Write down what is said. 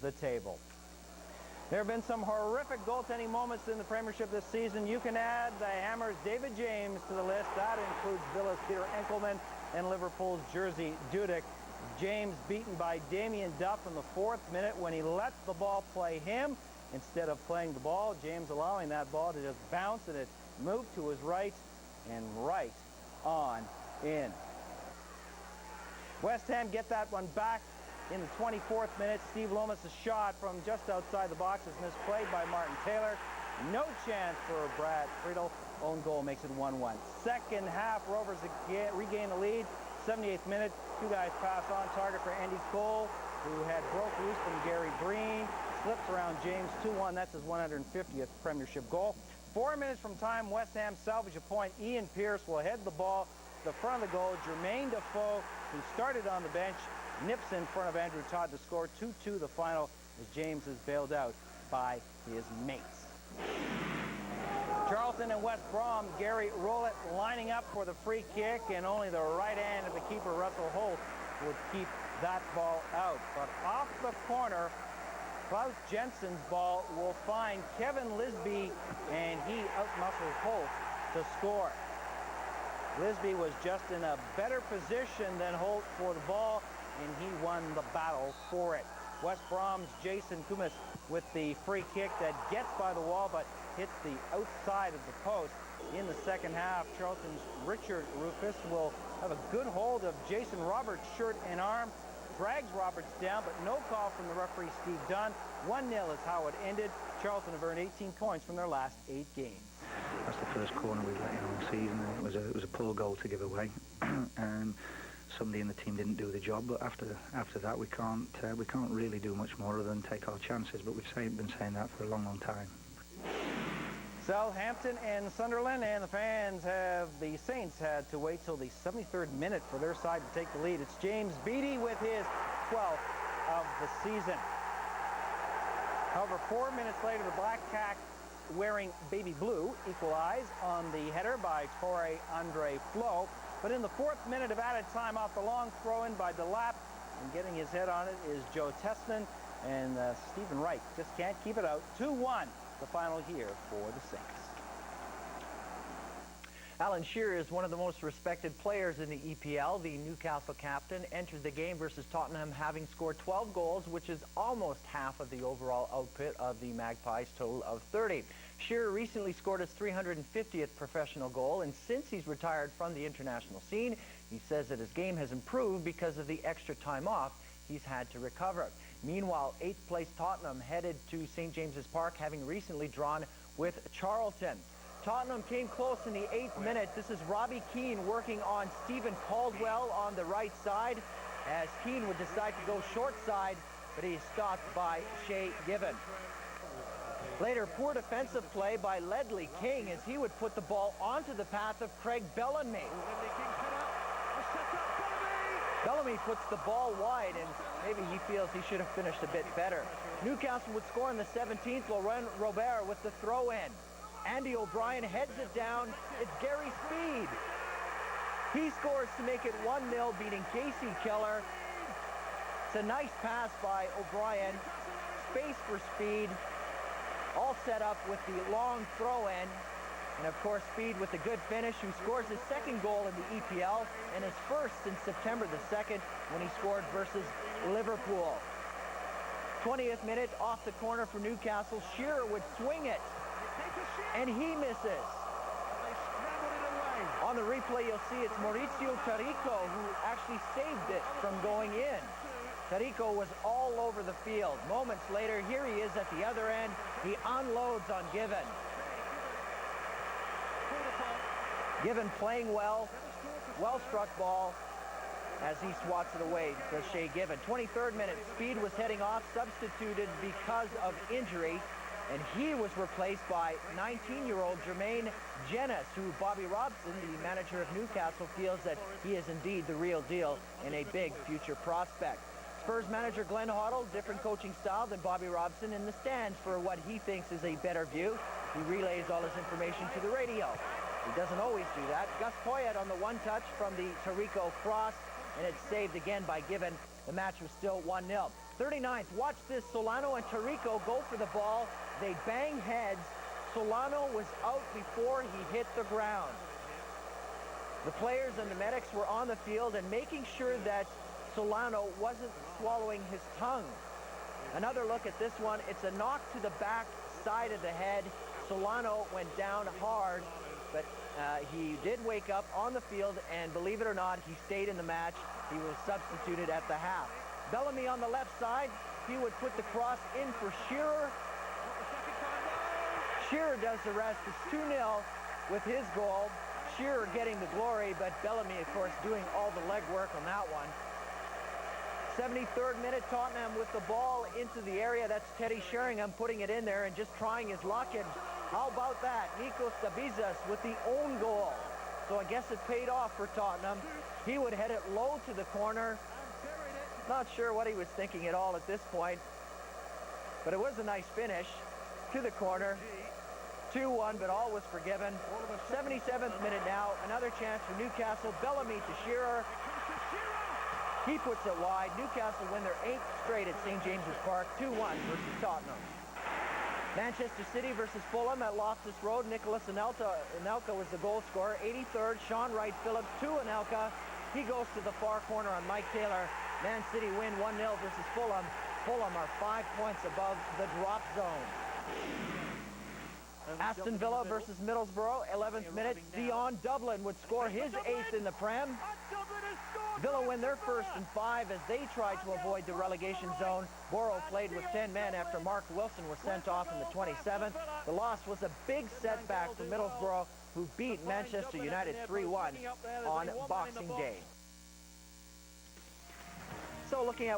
the table. There have been some horrific goaltending moments in the Premiership this season. You can add the Hammers' David James to the list. That includes Villa's Peter Enkelman and Liverpool's Jerzy Dudek. James beaten by Damien Duff in the 4th minute when he let the ball play him instead of playing the ball. James allowing that ball to just bounce, and it moved to his right and right on in. West Ham get that one back in the 24th minute. Steve Lomas' shot from just outside the box is misplayed by Martin Taylor. No chance for Brad Friedel. Own goal makes it 1-1. Second half, Rovers again regain the lead. 78th minute, 2 guys pass on target for Andy Cole, who had broke loose from Gary Breen. Slips around James, 2-1. That's his 150th Premiership goal. 4 minutes from time, West Ham salvage a point. Ian Pearce will head the ball to the front of the goal. Jermaine Defoe, who started on the bench, nips in front of Andrew Todd to score. 2-2 the final as James is bailed out by his mates. Charlton and West Brom, Gary Rowlett lining up for the free kick, and only the right hand of the keeper, Russell Holt, would keep that ball out. But off the corner, Klaus Jensen's ball will find Kevin Lisby, and he outmuscles Holt to score. Lisby was just in a better position than Holt for the ball, and he won the battle for it. West Brom's Jason Kumis with the free kick that gets by the wall but hits the outside of the post. In the second half, Charlton's Richard Rufus will have a good hold of Jason Roberts' shirt and arm, drags Roberts down, but no call from the referee Steve Dunn. 1-0 is how it ended. Charlton have earned 18 points from their last 8 games. That's the first corner we've let in all season, and it was a poor goal to give away. And somebody in the team didn't do the job, but after that we can't really do much more other than take our chances. But we've been saying that for a long time. Southampton and Sunderland, and the Saints had to wait till the 73rd minute for their side to take the lead. It's James Beattie with his 12th of the season. However, 4 minutes later, the Black Cat wearing baby blue equalize on the header by Torre Andre Flo. But in the 4th minute of added time, off the long throw-in by Delap, and getting his head on it is Joe Tessman, and Stephen Wright just can't keep it out. 2-1. The final here for the Saints. Alan Shearer is one of the most respected players in the EPL. The Newcastle captain entered the game versus Tottenham having scored 12 goals, which is almost half of the overall output of the Magpies' total of 30. Shearer recently scored his 350th professional goal, and since he's retired from the international scene, he says that his game has improved because of the extra time off he's had to recover. Meanwhile, 8th place Tottenham headed to St. James's Park, having recently drawn with Charlton. Tottenham came close in the 8th minute. This is Robbie Keane working on Stephen Caldwell on the right side, as Keane would decide to go short side, but he's stopped by Shea Given. Later, poor defensive play by Ledley King as he would put the ball onto the path of Craig Bellamy. Bellamy puts the ball wide, and maybe he feels he should have finished a bit better. Newcastle would score in the 17th. Laurent Robert with the throw-in. Andy O'Brien heads it down. It's Gary Speed. He scores to make it 1-0, beating Casey Keller. It's a nice pass by O'Brien. Space for Speed. All set up with the long throw-in. And, of course, Speed with a good finish, who scores his 2nd goal in the EPL and his 1st since September the 2nd when he scored versus Liverpool. 20th minute, off the corner for Newcastle. Shearer would swing it, and he misses. On the replay, you'll see it's Mauricio Taricco who actually saved it from going in. Taricco was all over the field. Moments later, here he is at the other end. He unloads on Given. Given playing well struck ball as he swats it away to Shea Given. 23rd minute, Speed was heading off, substituted because of injury, and he was replaced by 19-year-old Jermaine Jenas, who Bobby Robson, the manager of Newcastle, feels that he is indeed the real deal and a big future prospect. Spurs manager Glenn Hoddle, different coaching style than Bobby Robson, in the stands for what he thinks is a better view. He relays all his information to the radio. He doesn't always do that. Gus Poyet on the one-touch from the Taricco cross, and it's saved again by Given. The match was still 1-0. 39th, watch this. Solano and Tarico go for the ball. They bang heads. Solano was out before he hit the ground. The players and the medics were on the field and making sure that Solano wasn't swallowing his tongue. Another look at this one. It's a knock to the back side of the head. Solano went down hard, but he did wake up on the field, and believe it or not, he stayed in the match. He was substituted at the half. Bellamy on the left side. He would put the cross in for Shearer. Shearer does the rest. It's 2-0 with his goal. Shearer getting the glory, but Bellamy, of course, doing all the legwork on that one. 73rd minute, Tottenham with the ball into the area. That's Teddy Sheringham putting it in there and just trying his luck. And how about that? Nikos Stabizas with the own goal. So I guess it paid off for Tottenham. He would head it low to the corner. Not sure what he was thinking at all at this point, but it was a nice finish to the corner. 2-1, but all was forgiven. 77th minute now, another chance for Newcastle. Bellamy to Shearer. He puts it wide. Newcastle win their 8th straight at St. James's Park, 2-1 versus Tottenham. Manchester City versus Fulham at Loftus Road. Nicholas Anelka was the goal scorer. 83rd, Sean Wright Phillips to Anelka. He goes to the far corner on Mike Taylor. Man City win 1-0 versus Fulham. Fulham are 5 points above the drop zone. Aston Villa versus Middlesbrough, 11th minute. Dion Dublin would score his 8th in the Prem. Villa win their first and 5 as they tried to avoid the relegation zone. Borough played with 10 men after Mark Wilson was sent off in the 27th. The loss was a big setback for Middlesbrough, who beat Manchester United 3-1 on Boxing Day. So looking at